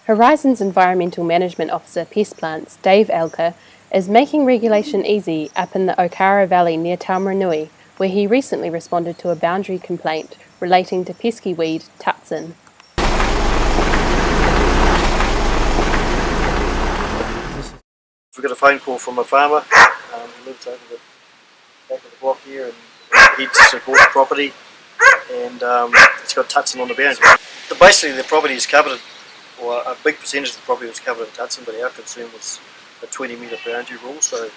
Horizon's Environmental Management Officer Pest Plants, Dave Alker, is making regulation easy up in the Okara Valley near Taumarunui, where he recently responded to a boundary complaint relating to pesky weed tutsan. We got a phone call from a farmer who lives over the back of the block here, and he's bought the property, and it's got tutsan on the boundary. Basically, the property is covered, or a big percentage of the property was covered in tutsan, but our concern was a 20-metre boundary rule, so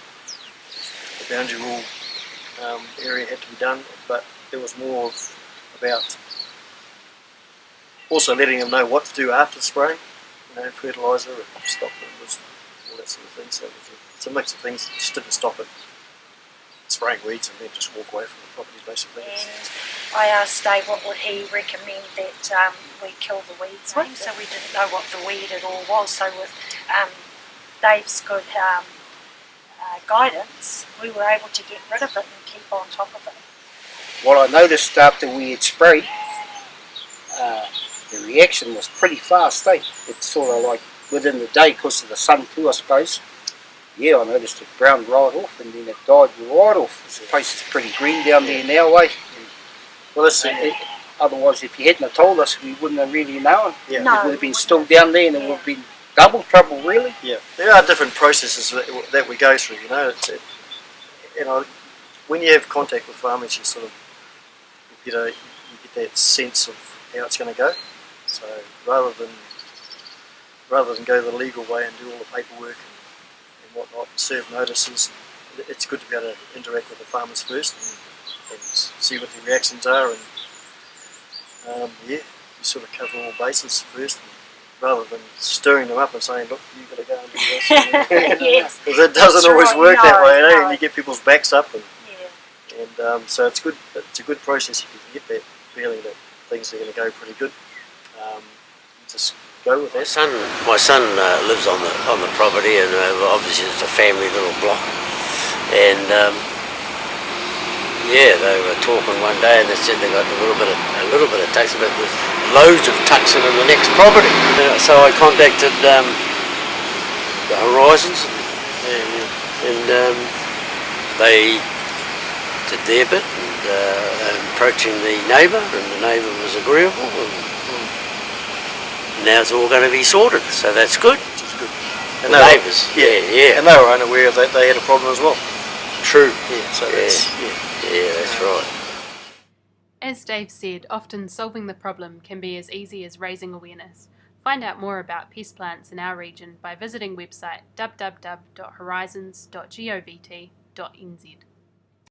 the boundary rule area had to be done, but there was more about also letting them know what to do after the spraying, fertiliser and stop members, all that sort of thing. So it's a mix of things. Just didn't stop it spraying weeds and then just walk away from the property basically. And I asked Dave what would he recommend that we kill the weeds with, so we didn't know what the weed at all was. So with Dave's good guidance, we were able to get rid of it and keep on top of it. What I noticed after we had sprayed, the reaction was pretty fast, eh? It's sort of like within the day because of the sun too, I suppose. Yeah, I noticed it browned right off and then it died right off. This place is pretty green down there now, eh? Well, otherwise, if you hadn't have told us, we wouldn't have really known. Yeah. No, it would have been still down there and it would have been double trouble, really. Yeah, there are different processes that we go through. When you have contact with farmers, you sort of you get that sense of how it's going to go. So rather than go the legal way and do all the paperwork and whatnot, and serve notices, it's good to be able to interact with the farmers first and see what their reactions are, and you sort of cover all bases first, rather than stirring them up and saying, look, you've got to go and do this. Yes. Because it doesn't always work that way, and you get people's backs up, and so it's good. It's a good process if you can get that feeling that things are going to go pretty good. Just go with that. My son lives on the property, and obviously it's a family little block. And they were talking one day, and they said they got a little bit of tutsan, but there's loads of tutsan in the next property. So I contacted the Horizons, and they did their bit, and approaching the neighbour, and the neighbour was agreeable. Now it's all going to be sorted, so that's good. Which is good. And the neighbours, yeah. And they were unaware that they had a problem as well. True. Yeah, so that's right. As Dave said, often solving the problem can be as easy as raising awareness. Find out more about pest plants in our region by visiting website www.horizons.govt.nz.